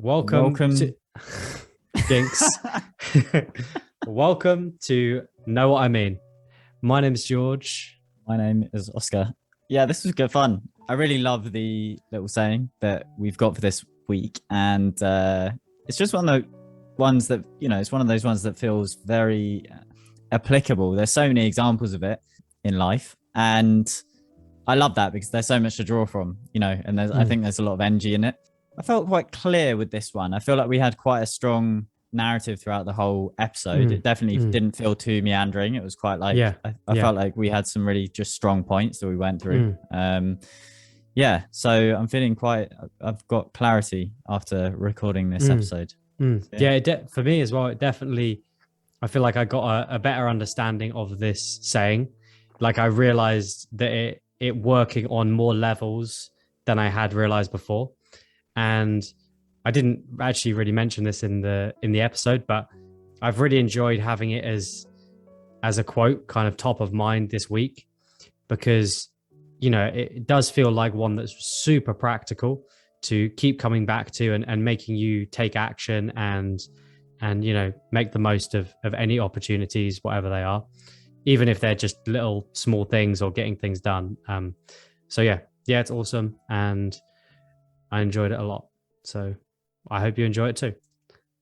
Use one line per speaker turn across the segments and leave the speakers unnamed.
Welcome
Welcome.
to Jinx. Welcome to Know What I Mean. My name is George.
My name is Oscar. Yeah, this was good fun. I really love the little saying that we've got for this week. And it's just one of the ones that, it's one of those ones that feels very applicable. There's so many examples of it in life. And I love that because there's so much to draw from, and I think there's a lot of energy in it. I felt quite clear with this one. I feel like we had quite a strong narrative throughout the whole episode. It definitely didn't feel too meandering. It was quite like, I felt like we had some really just strong points that we went through. So I'm feeling I've got clarity after recording this episode.
For me as well, I feel like I got a better understanding of this saying. Like I realized that it working on more levels than I had realized before. And I didn't actually really mention this in the episode, but I've really enjoyed having it as a quote kind of top of mind this week, because it does feel like one that's super practical to keep coming back to and making you take action and make the most of any opportunities, whatever they are, even if they're just little small things or getting things done. It's awesome, and I enjoyed it a lot. So I hope you enjoy it too.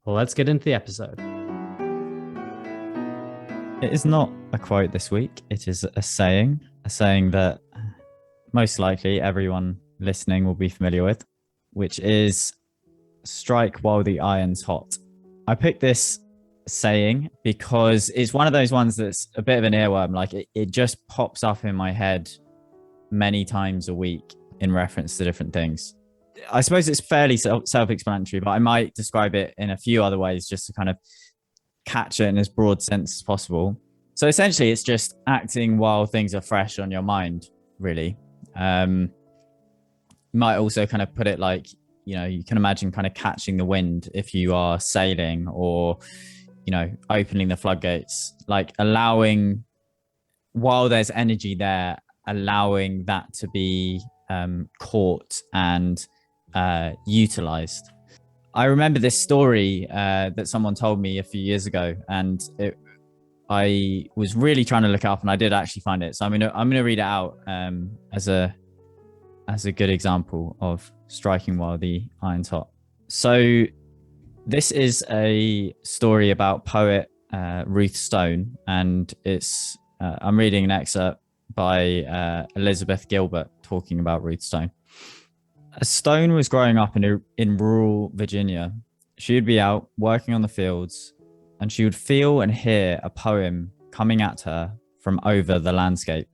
Well, let's get into the episode.
It is not a quote this week. It is a saying that most likely everyone listening will be familiar with, which is strike while the iron's hot. I picked this saying because it's one of those ones that's a bit of an earworm. Like it just pops up in my head many times a week in reference to different things. I suppose it's fairly self-explanatory, but I might describe it in a few other ways just to kind of catch it in as broad sense as possible. So essentially, it's just acting while things are fresh on your mind, really. You might also kind of put it like, you can imagine kind of catching the wind if you are sailing, or, opening the floodgates, like allowing, while there's energy there, allowing that to be caught and utilized. I remember this story that someone told me a few years ago, and I was really trying to look it up, and I did actually find it. So I'm gonna read it out as a good example of striking while the iron's hot. So this is a story about poet Ruth Stone, and it's I'm reading an excerpt by Elizabeth Gilbert talking about Ruth Stone. As Stone was growing up in rural Virginia, she would be out working on the fields, and she would feel and hear a poem coming at her from over the landscape.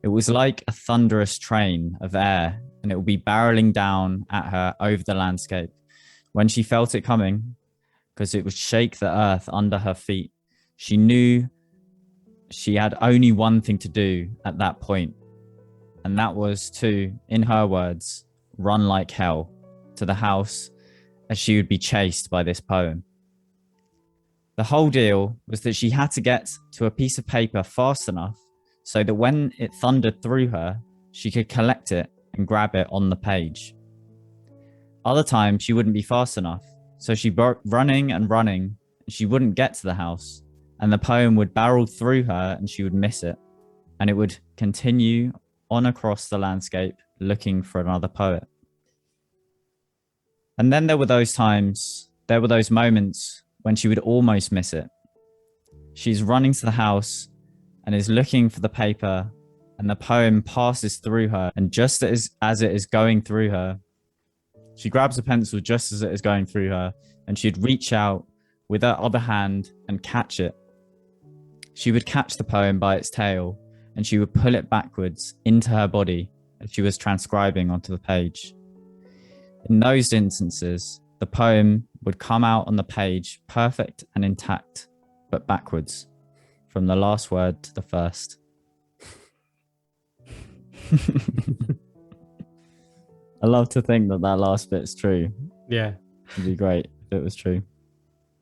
It was like a thunderous train of air, and it would be barreling down at her over the landscape. When she felt it coming, because it would shake the earth under her feet, she knew she had only one thing to do at that point. And that was to, in her words, run like hell to the house, as she would be chased by this poem. The whole deal was that she had to get to a piece of paper fast enough so that when it thundered through her, she could collect it and grab it on the page. Other times she wouldn't be fast enough, so she running and running, and she wouldn't get to the house, and the poem would barrel through her and she would miss it, and it would continue on across the landscape looking for another poet. And then there were those moments when she would almost miss it. She's running to the house and is looking for the paper, and the poem passes through her, and just as it is going through her, she grabs a pencil just as it is going through her, and she'd reach out with her other hand and catch it. She would catch the poem by its tail, and she would pull it backwards into her body as she was transcribing onto the page. In those instances, the poem would come out on the page perfect and intact, but backwards, from the last word to the first. I love to think that last bit's true.
Yeah.
It'd be great if it was true.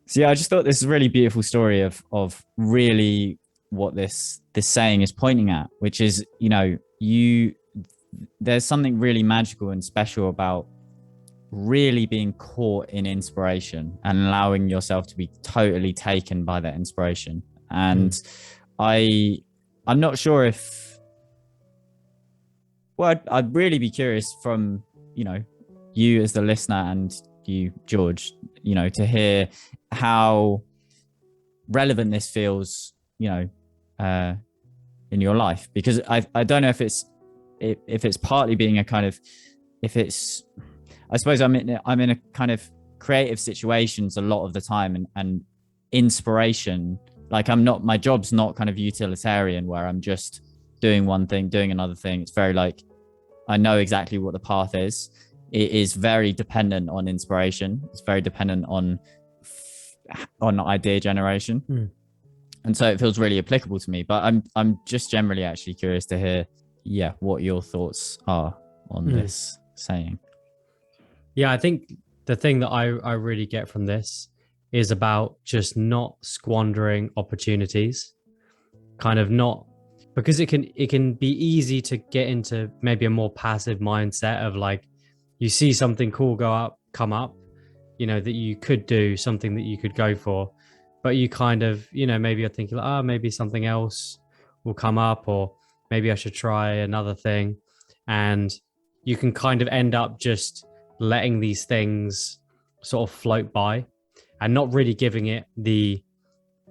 So yeah, I just thought this is a really beautiful story of really what this saying is pointing at, which is, there's something really magical and special about really being caught in inspiration and allowing yourself to be totally taken by that inspiration. And I'm not sure if, well, I'd really be curious from, you know, you as the listener and you, George, you know, to hear how relevant this feels, you know, in your life, because I don't know if it's partly being a kind of, if it's, I suppose I'm in a kind of creative situations a lot of the time, and inspiration, like my job's not kind of utilitarian where I'm just doing one thing, doing another thing. It's very like, I know exactly what the path is. It is very dependent on inspiration. It's very dependent on idea generation. And so it feels really applicable to me. But I'm just generally actually curious to hear, what your thoughts are on this saying.
Yeah, I think the thing that I really get from this is about just not squandering opportunities, kind of not, because it can be easy to get into maybe a more passive mindset of like, you see something cool come up, you know, that you could do, something that you could go for, but you kind of, you know, maybe you're thinking like, maybe something else will come up, or maybe I should try another thing. And you can kind of end up just letting these things sort of float by and not really giving it the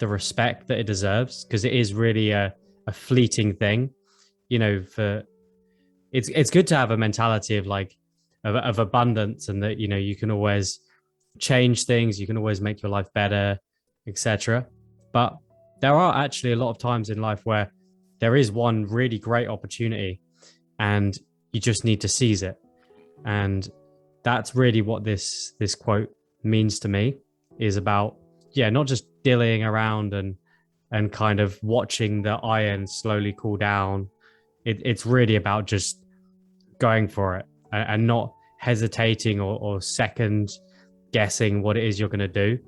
respect that it deserves, because it is really a fleeting thing, you know. It's good to have a mentality of like of abundance, and that, you know, you can always change things, you can always make your life better, etc. But there are actually a lot of times in life where there is one really great opportunity and you just need to seize it. And that's really what this quote means to me, is about, not just dillying around and kind of watching the iron slowly cool down. It's really about just going for it and not hesitating or second guessing what it is you're going to do.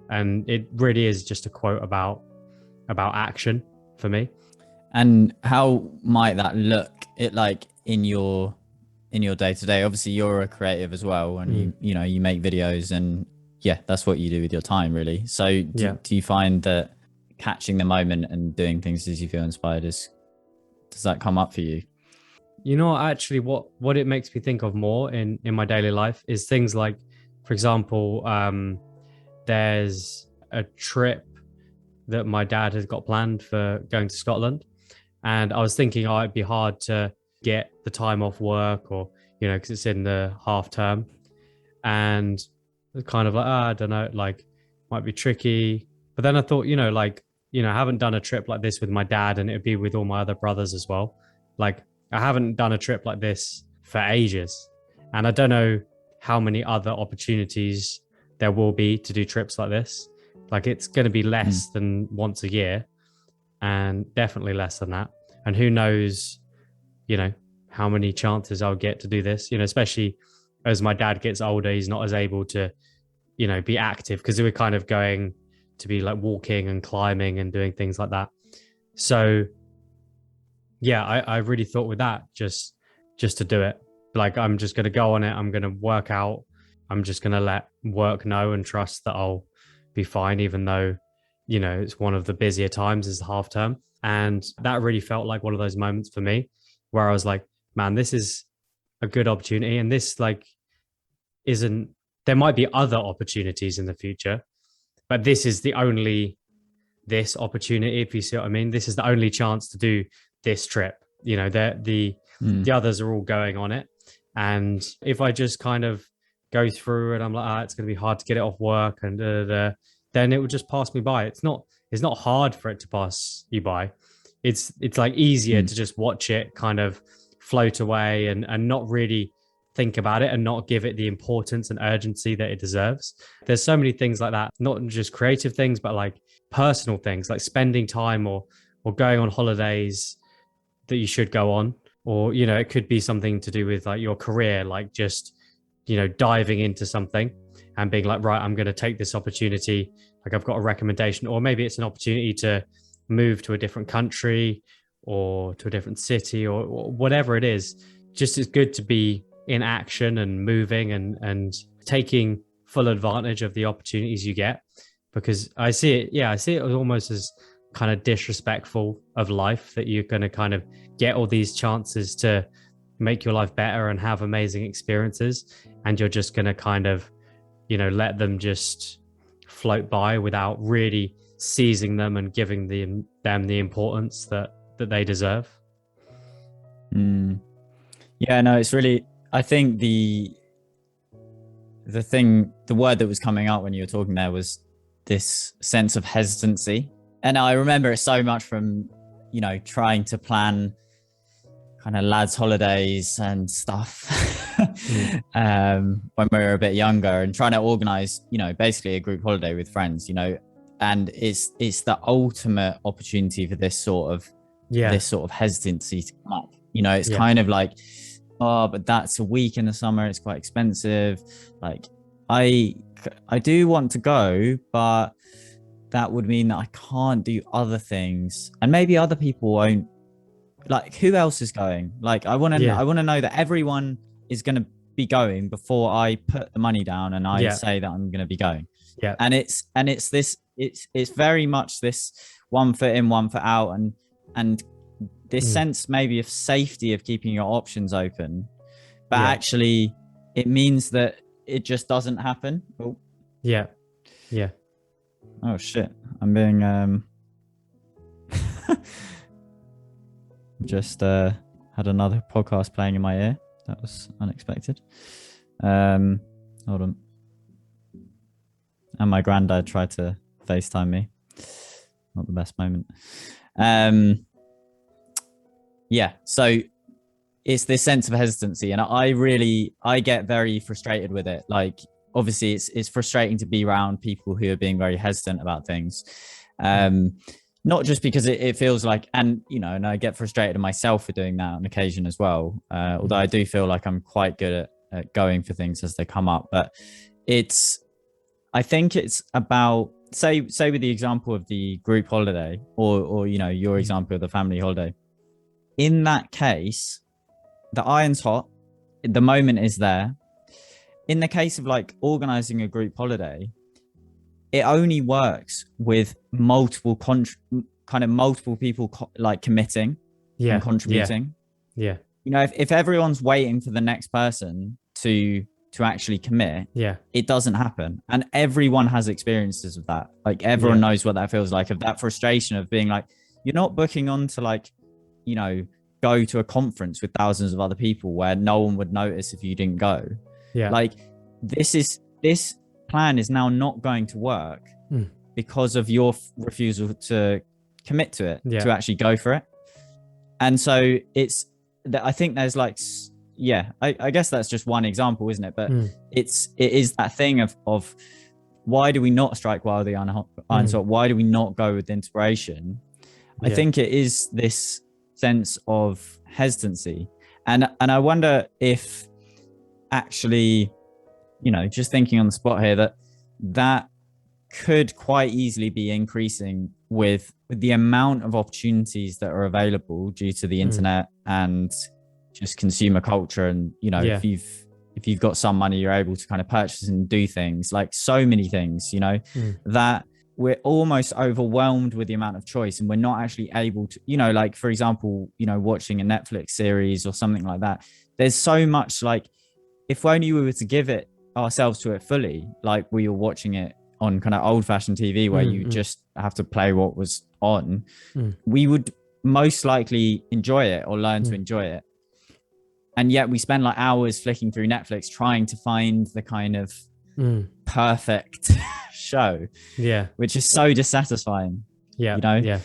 And it really is just a quote about action for me.
And how might that look it like in your day to day? Obviously you're a creative as well, and you know, you make videos, and that's what you do with your time really. So do you find that catching the moment and doing things as you feel inspired does that come up for you?
You know, actually what it makes me think of more in my daily life is things like, for example, there's a trip that my dad has got planned for going to Scotland. And I was thinking, it'd be hard to get the time off work, or, you know, because it's in the half term. And it's kind of like, I don't know, like, might be tricky. But then I thought, you know, like, you know, I haven't done a trip like this with my dad, and it'd be with all my other brothers as well. Like, I haven't done a trip like this for ages. And I don't know how many other opportunities there will be to do trips like this. Like, it's going to be less than once a year, and definitely less than that. And who knows, you know, how many chances I'll get to do this, you know, especially as my dad gets older, he's not as able to, you know, be active, because we're kind of going to be like walking and climbing and doing things like that. So I really thought with that, just to do it. Like, I'm just going to go on it. I'm going to work out. I'm just going to let work know and trust that I'll be fine, even though, you know, it's one of the busier times is the half term. And that really felt like one of those moments for me where I was like, man, this is a good opportunity. And this, like, there might be other opportunities in the future, but this is this opportunity, if you see what I mean. This is the only chance to do this trip. You know, the others are all going on it. And if I just kind of go through and I'm like, it's going to be hard to get it off work, and then it will just pass me by. It's not hard for it to pass you by. It's like easier to just watch it kind of float away and not really think about it and not give it the importance and urgency that it deserves. There's so many things like that, not just creative things, but like personal things, like spending time or going on holidays that you should go on. Or, you know, it could be something to do with like your career, like just, you know, diving into something and being like, right, I'm going to take this opportunity. Like, I've got a recommendation, or maybe it's an opportunity to move to a different country or to a different city, or whatever it is. Just it's good to be in action and moving and taking full advantage of the opportunities you get, because I see it almost as kind of disrespectful of life that you're going to kind of get all these chances to make your life better and have amazing experiences, and you're just going to kind of, let them just float by without really seizing them and giving them the importance that they deserve.
Yeah, no, it's really, I think the word that was coming out when you were talking there was this sense of hesitancy. And I remember it so much from, trying to plan kind of lads holidays and stuff when we were a bit younger, and trying to organize, basically a group holiday with friends, and it's the ultimate opportunity for this sort of hesitancy to come up. It's kind of like, oh, but that's a week in the summer, it's quite expensive. Like I do want to go, but that would mean that I can't do other things, and maybe other people won't. Like, who else is going? Like, I want to know that everyone is going to be going before I put the money down and I say that I'm going to be going.
Yeah.
And it's very much this one foot in, one foot out, and this sense maybe of safety of keeping your options open, but actually it means that it just doesn't happen. Oh.
Yeah.
Oh shit! I'm being just had another podcast playing in my ear. That was unexpected. Hold on. And my granddad tried to FaceTime me. Not the best moment. So it's this sense of hesitancy, and I get very frustrated with it. Like, obviously it's frustrating to be around people who are being very hesitant about things. Not just because it feels like, and I get frustrated at myself for doing that on occasion as well. Although I do feel like I'm quite good at going for things as they come up, but I think it's about, say with the example of the group holiday, or your example of the family holiday. In that case, the iron's hot, the moment is there. In the case of like organizing a group holiday, it only works with multiple people like committing and contributing. If everyone's waiting for the next person to actually commit, it doesn't happen. And everyone has experiences of that. Like, everyone knows what that feels like, of that frustration of being like, you're not booking on to like, go to a conference with thousands of other people where no one would notice if you didn't go. Like, this plan is now not going to work because of your refusal to commit to it, to actually go for it. And so I think there's like, I guess that's just one example, isn't it? But it is that thing of why do we not strike while the iron's hot? Why do we not go with inspiration? I think it is this sense of hesitancy, and I wonder if actually, just thinking on the spot here, that could quite easily be increasing with the amount of opportunities that are available due to the internet and just consumer culture. And if you've got some money, you're able to kind of purchase and do things, like so many things, that we're almost overwhelmed with the amount of choice, and we're not actually able to, like, for example, watching a Netflix series or something like that. There's so much, like, if only we were to give ourselves to it fully, like we were watching it on kind of old-fashioned TV where you just have to play what was on, we would most likely enjoy it or learn to enjoy it. And yet we spend like hours flicking through Netflix trying to find the kind of perfect show, which is so dissatisfying. So I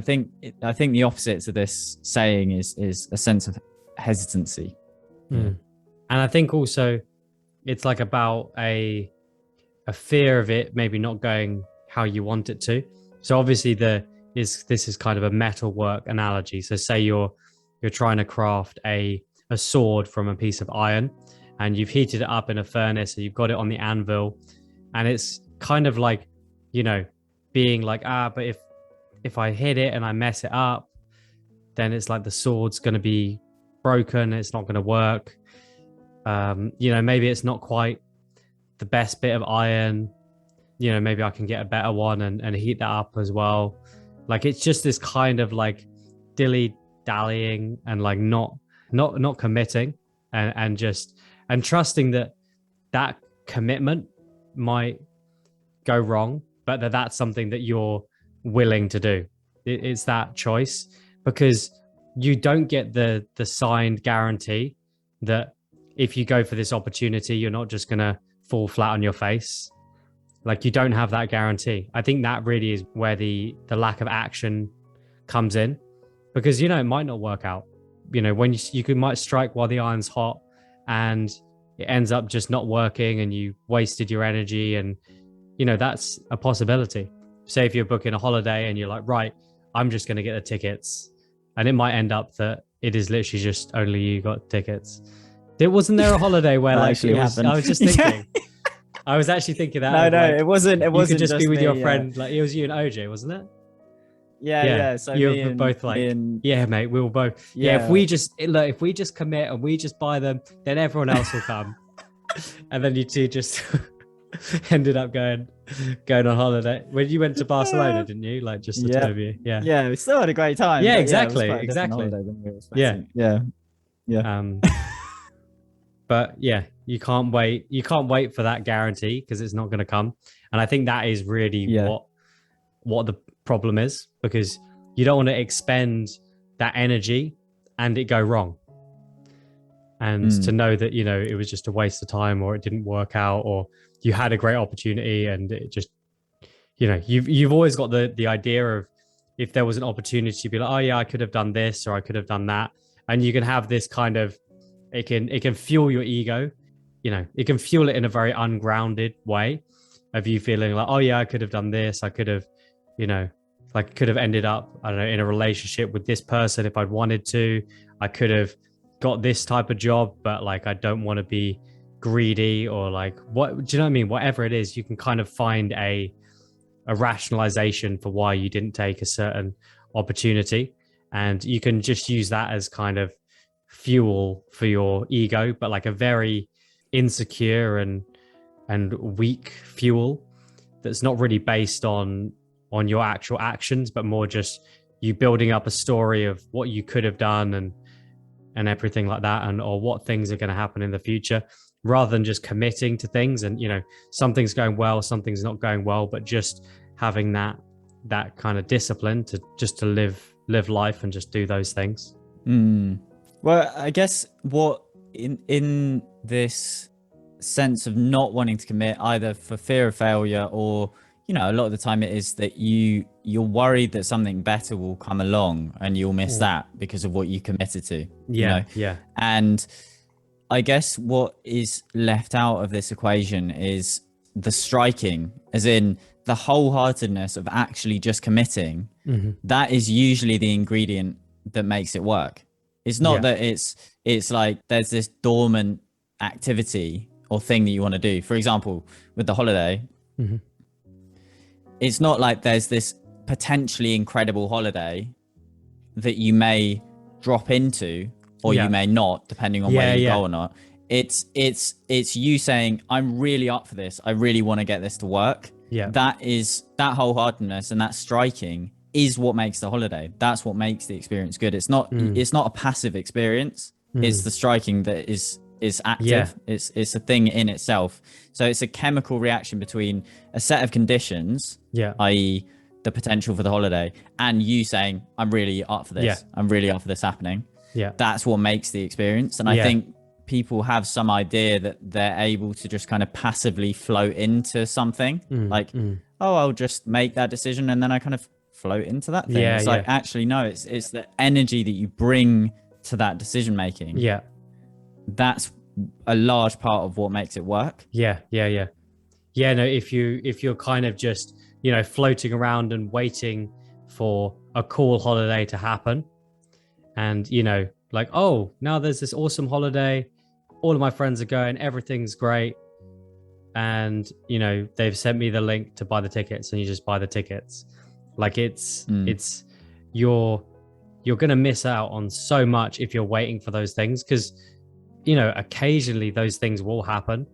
think the opposite to this saying is a sense of hesitancy.
And I think also it's like about a fear of it maybe not going how you want it to. So obviously this is kind of a metalwork analogy. So say you're trying to craft a sword from a piece of iron, and you've heated it up in a furnace, and you've got it on the anvil, and it's kind of like, being like, but if I hit it and I mess it up, then it's like the sword's going to be broken, it's not going to work. Maybe it's not quite the best bit of iron. Maybe I can get a better one and heat that up as well. Like, it's just this kind of like dilly dallying and like not committing and trusting that commitment might go wrong, but that's something that you're willing to do. It's that choice, because you don't get the signed guarantee that if you go for this opportunity, you're not just going to fall flat on your face. Like, you don't have that guarantee. I think that really is where the lack of action comes in, because, it might not work out. When you might strike while the iron's hot and it ends up just not working and you wasted your energy, and, that's a possibility. Say if you're booking a holiday and you're like, right, I'm just going to get the tickets, and it might end up that it is literally just only you got tickets. Wasn't there a holiday where like
actually happened.
I was just thinking, I was actually thinking that.
No,
like,
it wasn't. It wasn't
you could just be with
me,
your friend. Like, it was you and OJ, wasn't it?
Yeah. So
you were both like, yeah, mate. We were both. Yeah. If we just commit and we just buy them, then everyone else will come. And then you two just ended up going on holiday. When you went to Barcelona, didn't you? Like, just the two of you. Yeah.
Yeah, we still had a great time.
Yeah,
but
exactly.
It was quite a different
Exactly.
holiday than we were expecting. Yeah.
But yeah, you can't wait. You can't wait for that guarantee, because it's not going to come. And I think that is really what the problem is, because you don't want to expend that energy and it go wrong. And to know that, it was just a waste of time, or it didn't work out, or you had a great opportunity and it just, you've always got the idea of, if there was an opportunity, you'd be like, oh yeah, I could have done this, or I could have done that. And you can have this kind of, it can fuel your ego. It can fuel it in a very ungrounded way of you feeling like, oh yeah, I could have done this. I could have, could have ended up, I don't know, in a relationship with this person if I'd wanted to. I could have got this type of job, but like, I don't want to be greedy, or like, what, do you know what I mean? Whatever it is, you can kind of find a rationalization for why you didn't take a certain opportunity. And you can just use that as kind of fuel for your ego, but like a very insecure and weak fuel that's not really based on your actual actions, but more just you building up a story of what you could have done and everything like that, and or what things are going to happen in the future, rather than just committing to things and something's going well, something's not going well, but just having that kind of discipline to live life and just do those things.
Well, I guess what in this sense of not wanting to commit, either for fear of failure, or a lot of the time it is that you're worried that something better will come along and you'll miss that because of what you committed to.
Yeah.
And I guess what is left out of this equation is the striking, as in the wholeheartedness of actually just committing. That is usually the ingredient that makes it work. It's not that it's like there's this dormant activity or thing that you want to do. For example, with the holiday, it's not like there's this potentially incredible holiday that you may drop into, or you may not, depending on where you go or not. It's you saying, I'm really up for this. I really want to get this to work. That wholeheartedness and that striking is what makes the holiday. That's what makes the experience good. It's not a passive experience. It's the striking that is active. It's a thing in itself. So it's a chemical reaction between a set of conditions, i.e. the potential for the holiday, and you saying, I'm really up for this. I'm really up for this happening. That's what makes the experience. And I think people have some idea that they're able to just kind of passively float into something, oh, I'll just make that decision and then I kind of float into that thing. It's like, actually, no, it's the energy that you bring to that decision making. That's a large part of what makes it work. No, if you're kind of just floating around and waiting for a cool holiday to happen, and like, oh, now there's this awesome holiday, all of my friends are going, everything's great, and they've sent me the link to buy the tickets, and you just buy the tickets. Like, it's you're gonna miss out on so much if you're waiting for those things, because
occasionally those things will happen,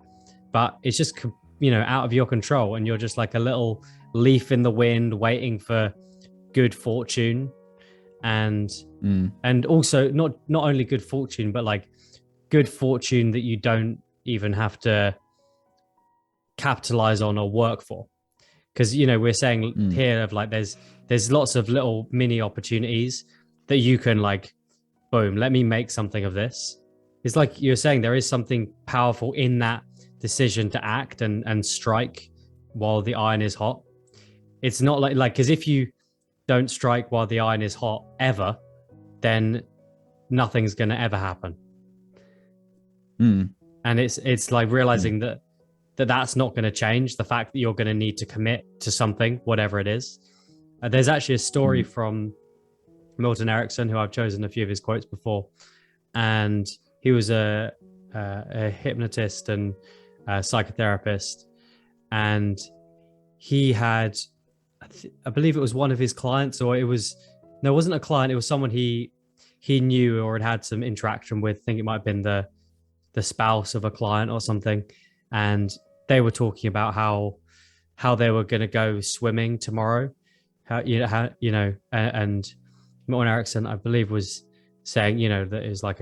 but it's just, out of your control, and you're just like a little leaf in the wind waiting for good fortune. And also not only good fortune, but like good fortune that you don't even have to capitalize on or work for. Because we're saying here of like there's lots of little mini opportunities that you can like, boom, let me make something of this. It's like you're saying, there is something powerful in that decision to act and strike while the iron is hot. It's not like because if you don't strike while the iron is hot ever, then nothing's going to ever happen. And it's like realizing that's not going to change. The fact that you're going to need to commit to something, whatever it is. There's actually a story from Milton Erickson, who I've chosen a few of his quotes before, and he was a hypnotist and a psychotherapist, and he had, I believe it was one of his clients, or it wasn't a client, it was someone he knew or had some interaction with. I think it might have been the spouse of a client or something, and they were talking about how they were going to go swimming tomorrow. And Milton Erickson, I believe, was saying, that it was like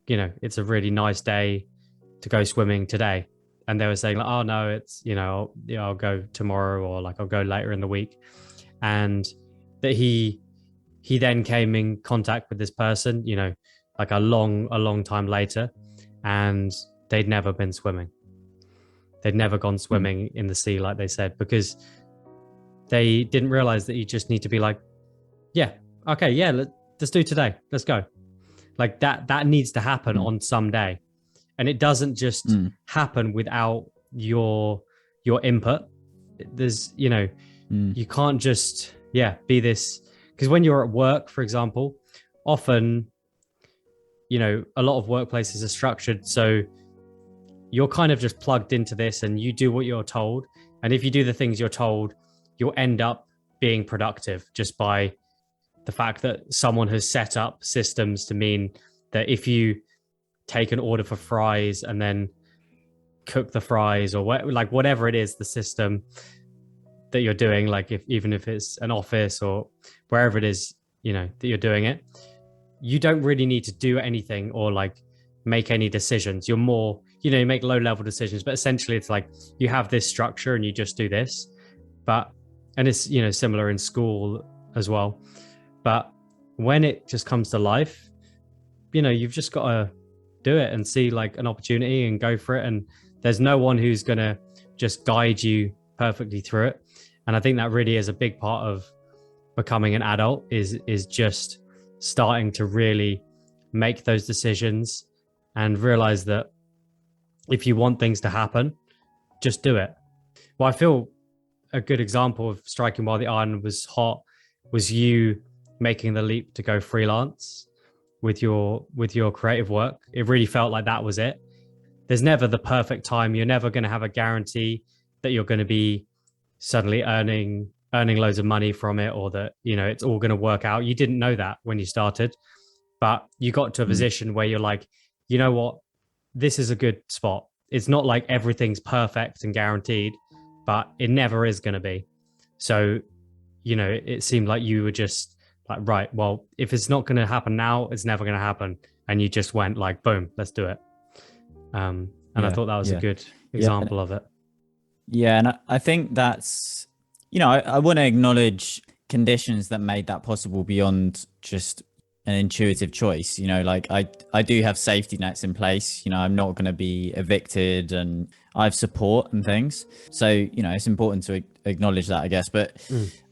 it's a really nice day to go swimming today. And they were saying like, oh no, it's, I'll go tomorrow, or like I'll go later in the week. And that he then came in contact with this person, like a long time later, and they'd never been swimming. They'd never gone swimming in the sea, like they said, because they didn't realize that you just need to be like, yeah, okay, yeah, let's do today. Let's go. Like that needs to happen on some day. And it doesn't just happen without your input. There's, you can't just, be this, because when you're at work, for example, often, a lot of workplaces are structured so you're kind of just plugged into this and you do what you're told. And if you do the things you're told, you'll end up being productive just by the fact that someone has set up systems to mean that if you take an order for fries and then cook the fries, or whatever it is, the system that you're doing, like even if it's an office or wherever it is, that you're doing it, you don't really need to do anything or like make any decisions. You're more, you make low level decisions, but essentially it's like you have this structure and you just do this. And it's, similar in school as well. But when it just comes to life, you've just got to do it and see like an opportunity and go for it. And there's no one who's going to just guide you perfectly through it. And I think that really is a big part of becoming an adult is just starting to really make those decisions and realize that if you want things to happen, just do it. Well, I feel a good example of striking while the iron was hot was you making the leap to go freelance with your creative work. It really felt like that was it. There's never the perfect time. You're never going to have a guarantee that you're going to be suddenly earning loads of money from it, or that, it's all going to work out. You didn't know that when you started, but you got to a position where you're like, you know what, this is a good spot. It's not like everything's perfect and guaranteed, but it never is going to be. So, it seemed like you were just like, right, well, if it's not going to happen now, it's never going to happen. And you just went like, boom, let's do it. And I thought that was a good example of it.
Yeah. And I think that's, I want to acknowledge conditions that made that possible beyond just an intuitive choice. Like I do have safety nets in place. I'm not going to be evicted, and I have support and things. So, it's important to acknowledge that, I guess. But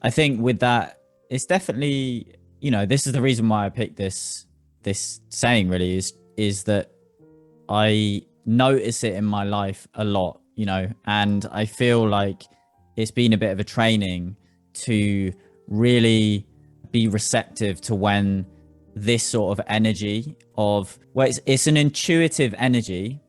I think with that, it's definitely, this is the reason why I picked this saying really is that I notice it in my life a lot, and I feel like it's been a bit of a training to really be receptive to when this sort of energy of, well, it's an intuitive energy,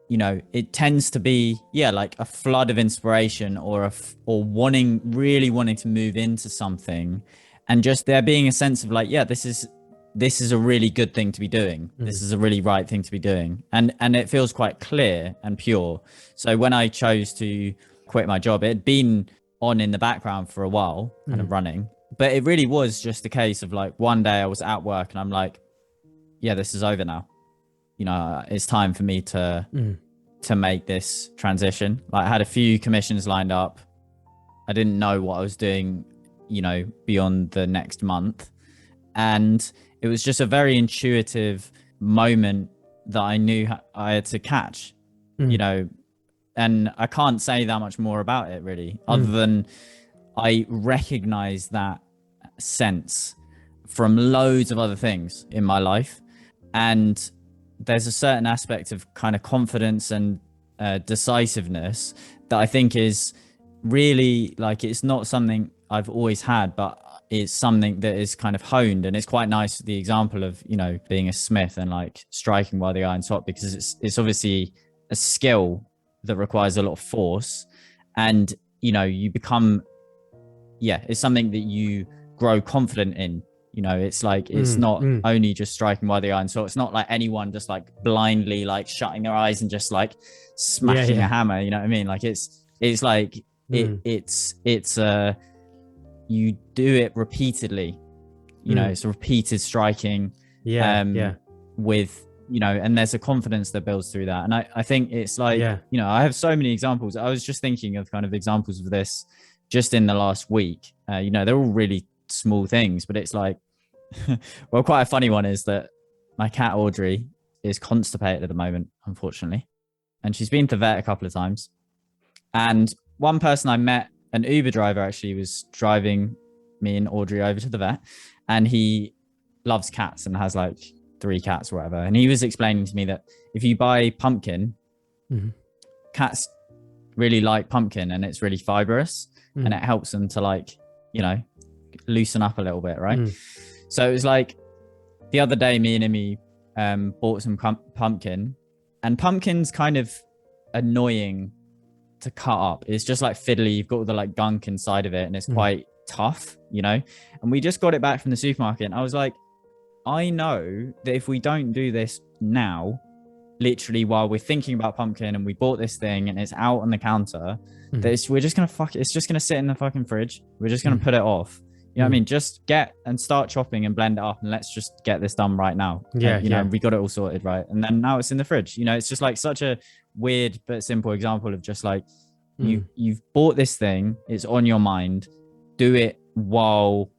it tends to be, like a flood of inspiration or really wanting to move into something, and just there being a sense of like, this is this is a really good thing to be doing. This is a really right thing to be doing. And it feels quite clear and pure. So when I chose to quit my job, it had been on in the background for a while, kind of running, but it really was just a case of like, one day I was at work and I'm like, yeah, this is over now. You know, it's time for me to make this transition. Like, I had a few commissions lined up. I didn't know what I was doing, you know, beyond the next month. And it was just a very intuitive moment that I knew I had to catch, you know, and I can't say that much more about it really, other than I recognize that sense from loads of other things in my life. And there's a certain aspect of kind of confidence and decisiveness that I think is really like, it's not something I've always had, but it's something that is kind of honed. And it's quite nice, the example of, you know, being a smith and like striking while the iron's hot, because it's obviously a skill that requires a lot of force. And, you know, you become, it's something that you grow confident in. You know, it's like, it's not only just striking while the iron's hot. It's not like anyone just like blindly like shutting their eyes and just like smashing a hammer. You know what I mean? Like it's like, it's you do it repeatedly, you know, it's a repeated striking with, you know, and there's a confidence that builds through that. And I think it's like, you know, I have so many examples. I was just thinking of kind of examples of this just in the last week. You know, they're all really small things, but it's like, well, quite a funny one is that my cat Audrey is constipated at the moment, unfortunately. And she's been to the vet a couple of times. And one person I met, an Uber driver, actually was driving me and Audrey over to the vet, and he loves cats and has like 3 cats or whatever. And he was explaining to me that if you buy pumpkin, cats really like pumpkin, and it's really fibrous and it helps them to like, you know, loosen up a little bit, right? So it was like the other day, me and Imi bought some pumpkin, and pumpkin's kind of annoying to cut up. It's just like fiddly. You've got all the like gunk inside of it, and it's quite tough, you know. And we just got it back from the supermarket, and I was like, I know that if we don't do this now, literally while we're thinking about pumpkin and we bought this thing and it's out on the counter, that we're just gonna it's just gonna sit in the fucking fridge. We're just gonna put it off. You know what I mean? Just get and start chopping and blend it up, and let's just get this done right now. And, you know, we got it all sorted, right? And then now it's in the fridge. You know, it's just like such a weird but simple example of just like, you've bought this thing, it's on your mind, do it while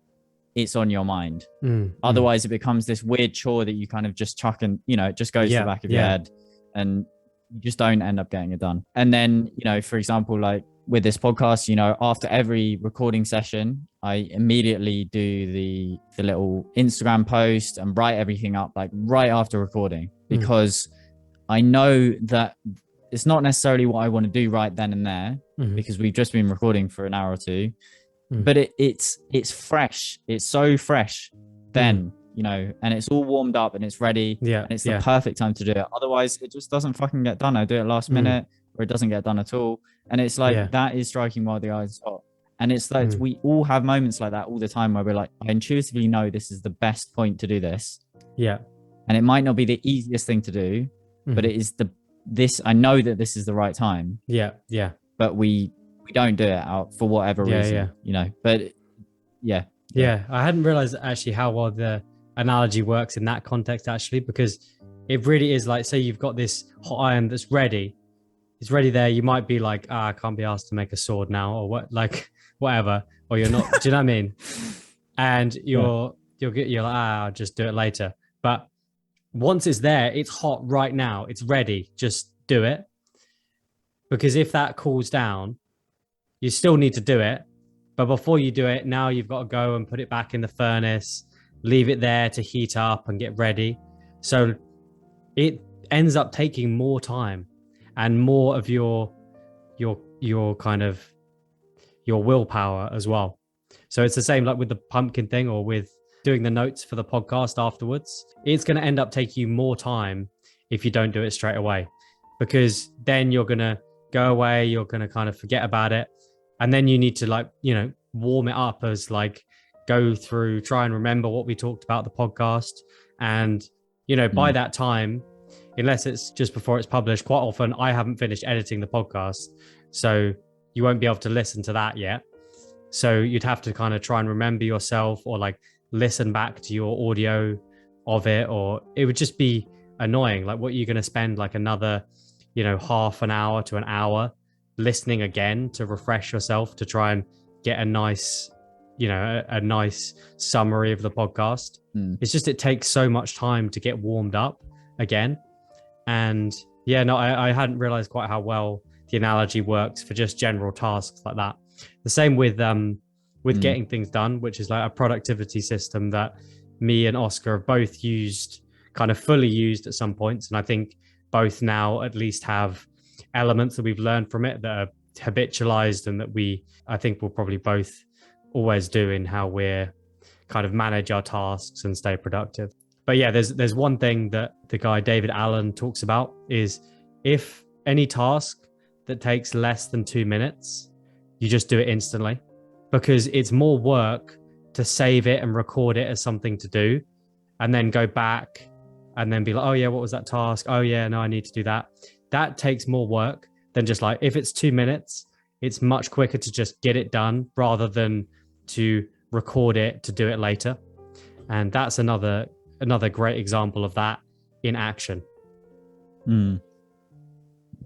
it's on your mind. Otherwise it becomes this weird chore that you kind of just chuck, and, you know, it just goes to the back of your head, and you just don't end up getting it done. And then, you know, for example, like with this podcast, you know, after every recording session, I immediately do the little Instagram post and write everything up like right after recording, because I know that it's not necessarily what I want to do right then and there, because we've just been recording for an hour or two, but it's fresh. It's so fresh then, you know, and it's all warmed up and it's ready, and it's the perfect time to do it. Otherwise it just doesn't fucking get done. I do it last minute, or it doesn't get done at all. And it's like, that is striking while the iron's hot. And it's like, we all have moments like that all the time where we're like, I intuitively know this is the best point to do this. And it might not be the easiest thing to do, but it is I know that this is the right time. But we don't do it out for whatever reason, you know, but I hadn't realized actually how well the analogy works in that context, actually, because it really is like, say you've got this hot iron that's ready. It's ready there. You might be like, I can't be asked to make a sword now, or what, like whatever, or you're not, do you know what I mean? And you're like, I'll just do it later. But once it's there, it's hot right now. It's ready. Just do it. Because if that cools down, you still need to do it. But before you do it, now you've got to go and put it back in the furnace, leave it there to heat up and get ready. So it ends up taking more time and more of your kind of your willpower as well. So it's the same like with the pumpkin thing, or with doing the notes for the podcast afterwards. It's going to end up taking you more time if you don't do it straight away, because then you're going to go away, you're going to kind of forget about it. And then you need to, like, you know, warm it up as like
go through, try and remember what we talked about the podcast. And, by that time, unless it's just before it's published, quite often I haven't finished editing the podcast. So you won't be able to listen to that yet. So you'd have to kind of try and remember yourself, or like listen back to your audio of it, or it would just be annoying. Like, what are you going to spend like another, half an hour to an hour listening again to refresh yourself, to try and get a nice, a nice summary of the podcast. It's just, it takes so much time to get warmed up again. And I hadn't realized quite how well the analogy works for just general tasks like that. The same with getting things done, which is like a productivity system that me and Oscar have both used, kind of fully used at some points. And I think both now at least have elements that we've learned from it that are habitualized, and that I think we'll probably both always do in how we're kind of manage our tasks and stay productive. But yeah, there's one thing that the guy David Allen talks about is, if any task that takes less than 2 minutes, you just do it instantly, because it's more work to save it and record it as something to do, and then go back and then be like, oh yeah, what was that task? Oh yeah, no, I need to do that. That takes more work than just like, if it's 2 minutes, it's much quicker to just get it done rather than to record it to do it later. And that's another great example of that in action.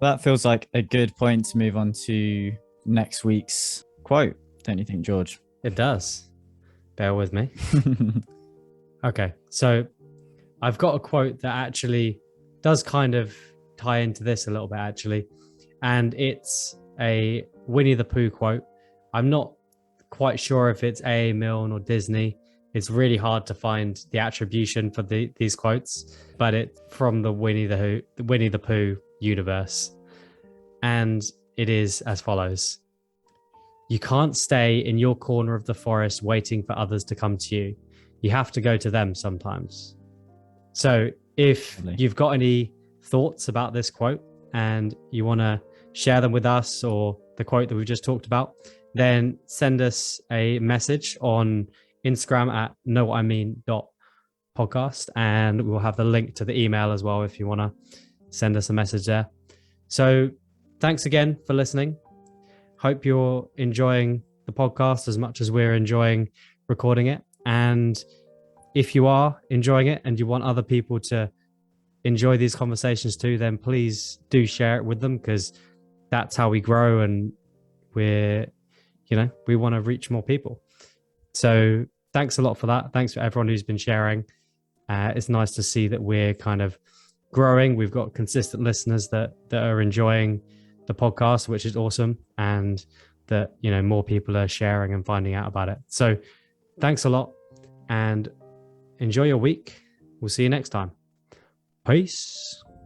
That feels like a good point to move on to next week's quote, don't you think, George?
It does. Bear with me. Okay, so I've got a quote that actually does kind of tie into this a little bit, actually. And it's a Winnie the Pooh quote. I'm not quite sure if it's A.A. Milne or Disney. It's really hard to find the attribution for these quotes, but it's from the Winnie the Pooh universe. And it is as follows: you can't stay in your corner of the forest waiting for others to come to you. You have to go to them sometimes. So if you've got any thoughts about this quote and you want to share them with us, or the quote that we've just talked about, then send us a message on Instagram at knowwhatimean.podcast, and we'll have the link to the email as well if you want to send us a message there. So thanks again for listening. Hope you're enjoying the podcast as much as we're enjoying recording it. And if you are enjoying it and you want other people to enjoy these conversations too, then please do share it with them, because that's how we grow, and we want to reach more people. So thanks a lot for that. Thanks for everyone who's been sharing. It's nice to see that we're kind of growing. We've got consistent listeners that are enjoying the podcast, which is awesome. And that, more people are sharing and finding out about it. So thanks a lot, and enjoy your week. We'll see you next time. Peace.